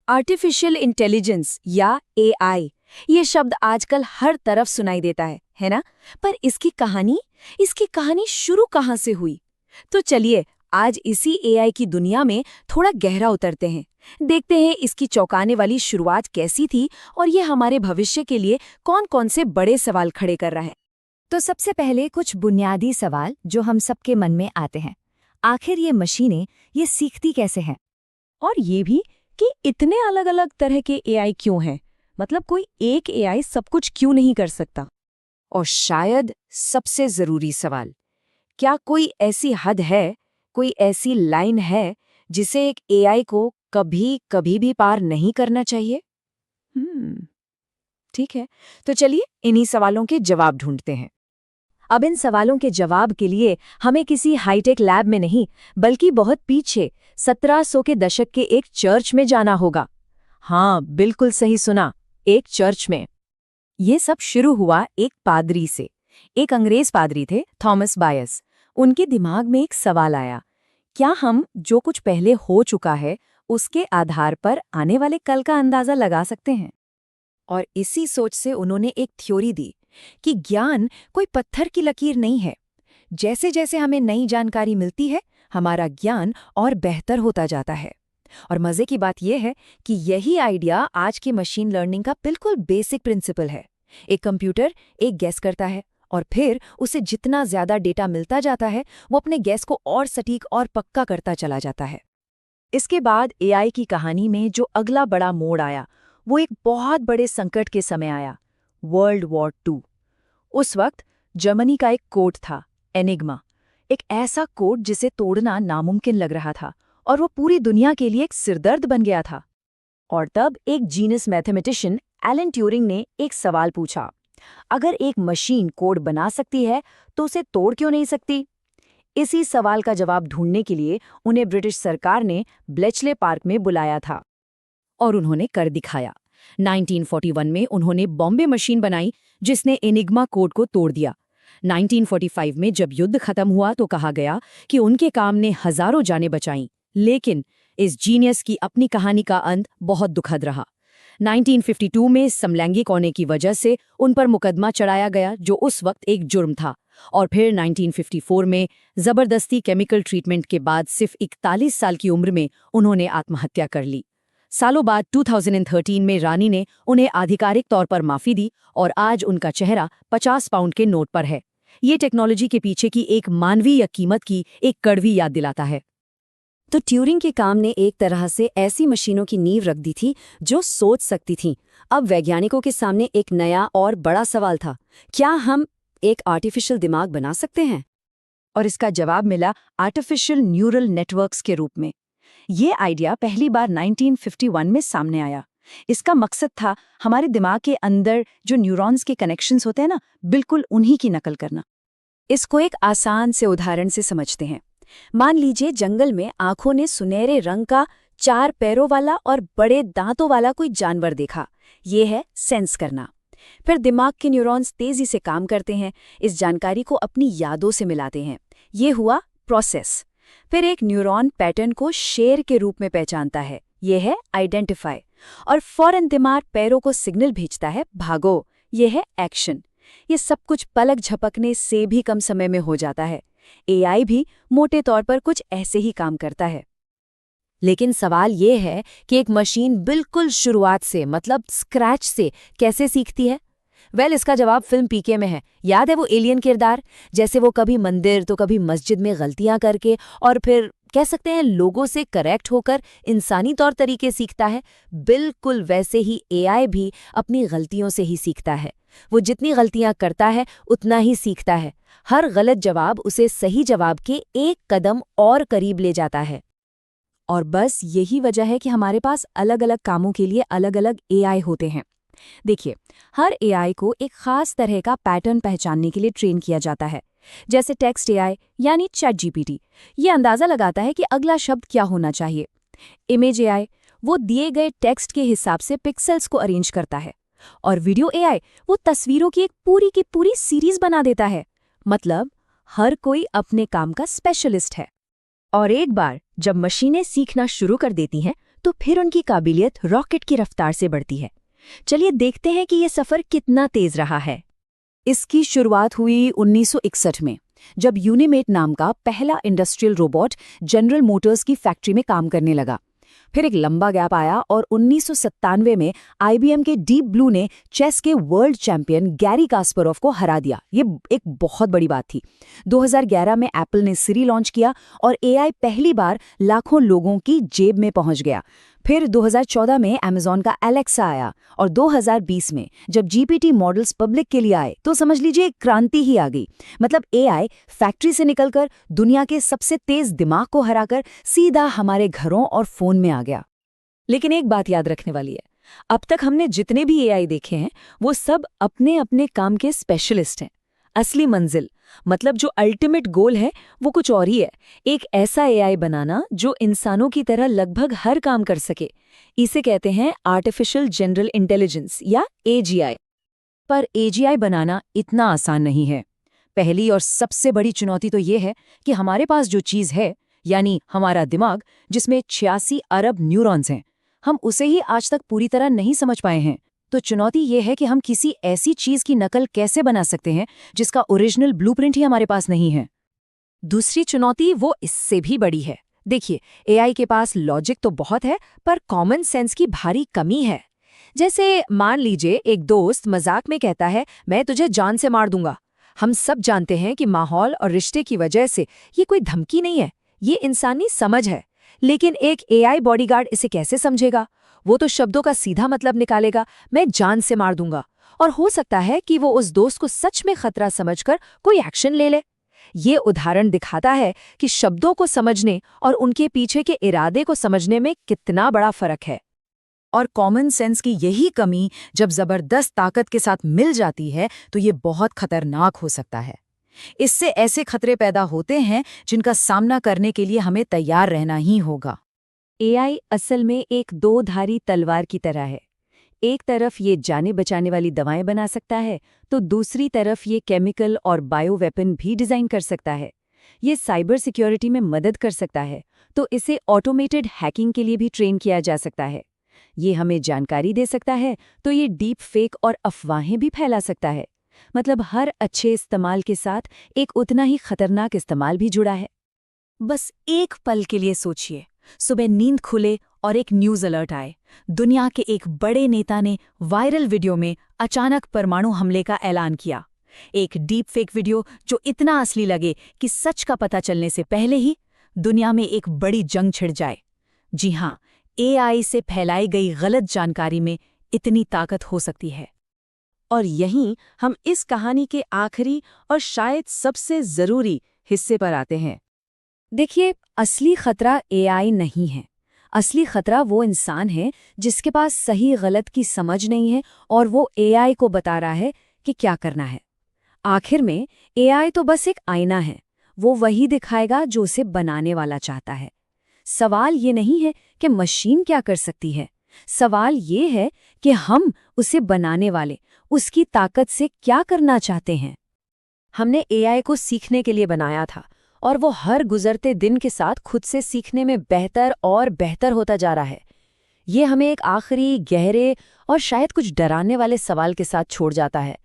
Artificial intelligence या AI, ये शब्द आजकल हर तरफ सुनाई देता है ना? पर इसकी कहानी शुरू कहाँ से हुई? तो चलिए आज इसी एआई की दुनिया में थोड़ा गहरा उतरते हैं। देखते हैं इसकी चौंकाने वाली शुरुआत कैसी थी और ये हमारे भविष्य के लिए कौन-कौन से बड़े सवाल खड़े कर रहा है। तो सबसे पहले कुछ बुनियादी सवाल जो हम सबके मन में आते हैं। आखिर ये मशीनें ये सीखती कैसे हैं? और ये भी कि इतने अलग-अलग तरह के एआई क्यों हैं? मतलब कोई एक एआई सब कुछ क्यों नहीं कर सकता? और शायद सबसे जरूरी सवाल, क्या कोई ऐसी हद है, कोई ऐसी लाइन है जिसे एक एआई को कभी भी पार नहीं करना चाहिए? ठीक है, तो चलिए इन्हीं सवालों के जवाब ढूंढते हैं। अब इन सवालों के जवाब के लिए हमें किसी हाईटेक लैब में नहीं, बल्कि बहुत पीछे 1700 के दशक के एक चर्च में जाना होगा। हाँ, बिल्कुल सही सुना, एक चर्च में। ये सब शुरू हुआ एक पादरी से। एक अंग्रेज पादरी थे, थॉमस बायस। उनके दिमाग में एक सवाल आया, क्या हम जो कुछ पहले हो चुका है उसके आधार पर आने वाले कल का अंदाजा लगा सकते हैं? और इसी सोच से उन्होंने एक थ्योरी दी कि ज्ञान कोई पत्थर की लकीर नहीं है। जैसे जैसे हमें नई जानकारी मिलती है, हमारा ज्ञान और बेहतर होता जाता है। और मजे की बात यह है कि यही आइडिया आज की मशीन लर्निंग का बिल्कुल बेसिक प्रिंसिपल है। एक कंप्यूटर एक गैस करता है और फिर उसे जितना ज्यादा डेटा मिलता जाता है, वो अपने गैस को और सटीक और पक्का करता चला जाता है। इसके बाद एआई की कहानी में जो अगला बड़ा मोड़ आया, वो एक बहुत बड़े संकट के समय आया, वर्ल्ड वॉर 2। उस वक्त जर्मनी का एक कोड था, एनिग्मा। एक ऐसा कोड जिसे तोड़ना नामुमकिन लग रहा था और वो पूरी दुनिया के लिए एक सिरदर्द बन गया था। और तब एक जीनियस मैथमेटिशियन एलन ट्यूरिंग ने एक सवाल पूछा, अगर एक मशीन कोड बना सकती है तो उसे तोड़ क्यों नहीं सकती? इसी सवाल का जवाब ढूंढने के लिए उन्हें ब्रिटिश सरकार ने ब्लेचले पार्क में बुलाया था और उन्होंने कर दिखाया। 1941 में उन्होंने बॉम्बे मशीन बनाई जिसने एनिग्मा कोड को तोड़ दिया। 1945 में जब युद्ध खत्म हुआ तो कहा गया कि उनके काम ने हजारों जानें बचाईं, लेकिन इस जीनियस की अपनी कहानी का अंत बहुत दुखद रहा। 1952 में समलैंगिक होने की वजह से उन पर मुकदमा चढ़ाया गया, जो उस वक्त एक जुर्म था। और फिर 1954 में जबरदस्ती केमिकल ट्रीटमेंट के बाद सिर्फ 41 साल की उम्र में उन्होंने आत्महत्या कर ली। सालों बाद 2013 में रानी ने उन्हें आधिकारिक तौर पर माफी दी और आज उनका चेहरा 50 पाउंड के नोट पर है। ये टेक्नोलॉजी के पीछे की एक मानवीय कीमत की एक कड़वी याद दिलाता है। तो ट्यूरिंग के काम ने एक तरह से ऐसी मशीनों की नींव रख दी थी जो सोच सकती थीं। अब वैज्ञानिकों के सामने एक नया और बड़ा सवाल था, क्या हम एक आर्टिफिशियल दिमाग बना सकते हैं? और इसका जवाब मिला आर्टिफिशियल न्यूरल नेटवर्क्स के रूप में। ये आइडिया पहली बार 1951 में सामने आया। इसका मकसद था हमारे दिमाग के अंदर जो न्यूरॉन्स के कनेक्शंस होते हैं ना, बिल्कुल उन्हीं की नकल करना। इसको एक आसान से उदाहरण से समझते हैं। मान लीजिए जंगल में आंखों ने सुनहरे रंग का 4 पैरों वाला और बड़े दांतों वाला कोई जानवर देखा। ये है सेंस करना। फिर दिमाग के न्यूरॉन्स तेजी से काम करते हैं, इस जानकारी को अपनी यादों से मिलाते हैं। ये हुआ प्रोसेस। फिर एक न्यूरॉन पैटर्न को शेर के रूप में पहचानता है, ये है आइडेंटिफाई। और फौरन दिमाग पैरों को सिग्नल भेजता है, भागो, ये है एक्शन। ये सब कुछ पलक झपकने से भी कम समय में हो जाता है। एआई भी मोटे तौर पर कुछ ऐसे ही काम करता है। लेकिन सवाल ये है कि एक मशीन बिल्कुल शुरुआत से, मतलब स्क्रैच से कैसे सीखती है? इसका जवाब फिल्म पीके में है। याद है वो एलियन किरदार, जैसे वो कभी मंदिर तो कभी मस्जिद में गलतियां करके और फिर कह सकते हैं लोगों से करेक्ट होकर इंसानी तौर तरीके सीखता है। बिल्कुल वैसे ही एआई भी अपनी गलतियों से ही सीखता है। वो जितनी गलतियां करता है उतना ही सीखता है। हर गलत जवाब उसे सही जवाब के एक कदम और करीब ले जाता है। और बस यही वजह है कि हमारे पास अलग अलग कामों के लिए अलग अलग एआई होते हैं। देखिए, हर एआई को एक खास तरह का पैटर्न पहचानने के लिए ट्रेन किया जाता है। जैसे टेक्स्ट एआई यानी चैटजीपीटी, ये अंदाजा लगाता है कि अगला शब्द क्या होना चाहिए। इमेज एआई, वो दिए गए टेक्स्ट के हिसाब से पिक्सेल्स को अरेंज करता है। और वीडियो एआई, वो तस्वीरों की एक पूरी की पूरी सीरीज बना देता है। मतलब हर कोई अपने काम का स्पेशलिस्ट है। और एक बार जब मशीनें सीखना शुरू कर देती हैं तो फिर उनकी काबिलियत रॉकेट की रफ्तार से बढ़ती है। चलिए देखते हैं कि ये सफ़र कितना तेज रहा है। इसकी शुरुआत हुई 1961 में, जब यूनिमेट नाम का पहला इंडस्ट्रियल रोबोट जनरल मोटर्स की फैक्ट्री में काम करने लगा। फिर एक लंबा गैप आया और 1997 में IBM के डीप ब्लू ने चेस के वर्ल्ड चैंपियन गैरी कास्परोव को हरा दिया। ये एक बहुत बड़ी बात थी। 2011 में एप्पल ने सिरी लॉन्च किया और AI पहली बार लाखों लोगों की जेब में पहुंच गया। फिर 2014 में अमेज़न का एलेक्सा आया और 2020 में जब GPT मॉडल्स पब्लिक के लिए आए तो समझ लीजिए एक क्रांति ही आ गई। मतलब AI फैक्ट्री से निकलकर दुनिया के सबसे तेज दिमाग को हराकर सीधा हमारे घरों और फोन में आ गया। लेकिन एक बात याद रखने वाली है, अब तक हमने जितने भी AI देखे हैं वो सब अपने अपने काम के स्पेशलिस्ट हैं। असली मंजिल, मतलब जो अल्टीमेट गोल है, वो कुछ और ही है। एक ऐसा AI बनाना जो इंसानों की तरह लगभग हर काम कर सके। इसे कहते हैं आर्टिफिशियल जनरल इंटेलिजेंस या AGI। पर AGI बनाना इतना आसान नहीं है। पहली और सबसे बड़ी चुनौती तो ये है कि हमारे पास जो चीज़ है, यानी हमारा दिमाग, जिसमें 86 अरब न्यूरॉन्स हैं, हम उसे ही आज तक पूरी तरह नहीं समझ पाए हैं। तो चुनौती ये है कि हम किसी ऐसी चीज़ की नकल कैसे बना सकते हैं जिसका ओरिजिनल ब्लूप्रिंट ही हमारे पास नहीं है। दूसरी चुनौती वो इससे भी बड़ी है। देखिए, AI के पास लॉजिक तो बहुत है, पर कॉमन सेंस की भारी कमी है। जैसे मान लीजिए एक दोस्त मजाक में कहता है, मैं तुझे जान से मार दूंगा। हम सब जानते हैं कि माहौल और रिश्ते की वजह से ये कोई धमकी नहीं है, ये इंसानी समझ है। लेकिन एक AI बॉडीगार्ड इसे कैसे समझेगा? वो तो शब्दों का सीधा मतलब निकालेगा, मैं जान से मार दूंगा। और हो सकता है कि वो उस दोस्त को सच में खतरा समझकर कोई एक्शन ले ले। ये उदाहरण दिखाता है कि शब्दों को समझने और उनके पीछे के इरादे को समझने में कितना बड़ा फर्क है। और कॉमन सेंस की यही कमी जब जबरदस्त ताकत के साथ मिल जाती है तो ये बहुत खतरनाक हो सकता है। इससे ऐसे खतरे पैदा होते हैं जिनका सामना करने के लिए हमें तैयार रहना ही होगा। AI असल में एक दो-धारी तलवार की तरह है। एक तरफ ये जाने बचाने वाली दवाएं बना सकता है, तो दूसरी तरफ ये केमिकल और बायो वेपन भी डिजाइन कर सकता है। ये साइबर सिक्योरिटी में मदद कर सकता है, तो इसे ऑटोमेटेड हैकिंग के लिए भी ट्रेन किया जा सकता है। ये हमें जानकारी दे सकता है, तो ये डीप फेक और अफवाहें भी फैला सकता है। मतलब हर अच्छे इस्तेमाल के साथ एक उतना ही खतरनाक इस्तेमाल भी जुड़ा है। बस एक पल के लिए सोचिए, सुबह नींद खुले और एक न्यूज़ अलर्ट आए। दुनिया के एक बड़े नेता ने वायरल वीडियो में अचानक परमाणु हमले का ऐलान किया। एक डीप फेक वीडियो जो इतना असली लगे कि सच का पता चलने से पहले ही दुनिया में एक बड़ी जंग छिड़ जाए। जी हाँ, AI से फैलाई गई गलत जानकारी में इतनी ताकत हो सकती है। और यहीं हम इस कहानी के आखिरी और शायद सबसे ज़रूरी हिस्से पर आते हैं। देखिए, असली खतरा AI नहीं है। असली खतरा वो इंसान है जिसके पास सही गलत की समझ नहीं है और वो AI को बता रहा है कि क्या करना है। आखिर में AI तो बस एक आईना है, वो वही दिखाएगा जो उसे बनाने वाला चाहता है। सवाल ये नहीं है कि मशीन क्या कर सकती है, सवाल ये है कि हम उसे बनाने वाले उसकी ताकत से क्या करना चाहते हैं। हमने AI को सीखने के लिए बनाया था और वो हर गुजरते दिन के साथ खुद से सीखने में बेहतर और बेहतर होता जा रहा है। ये हमें एक आखिरी गहरे और शायद कुछ डराने वाले सवाल के साथ छोड़ जाता है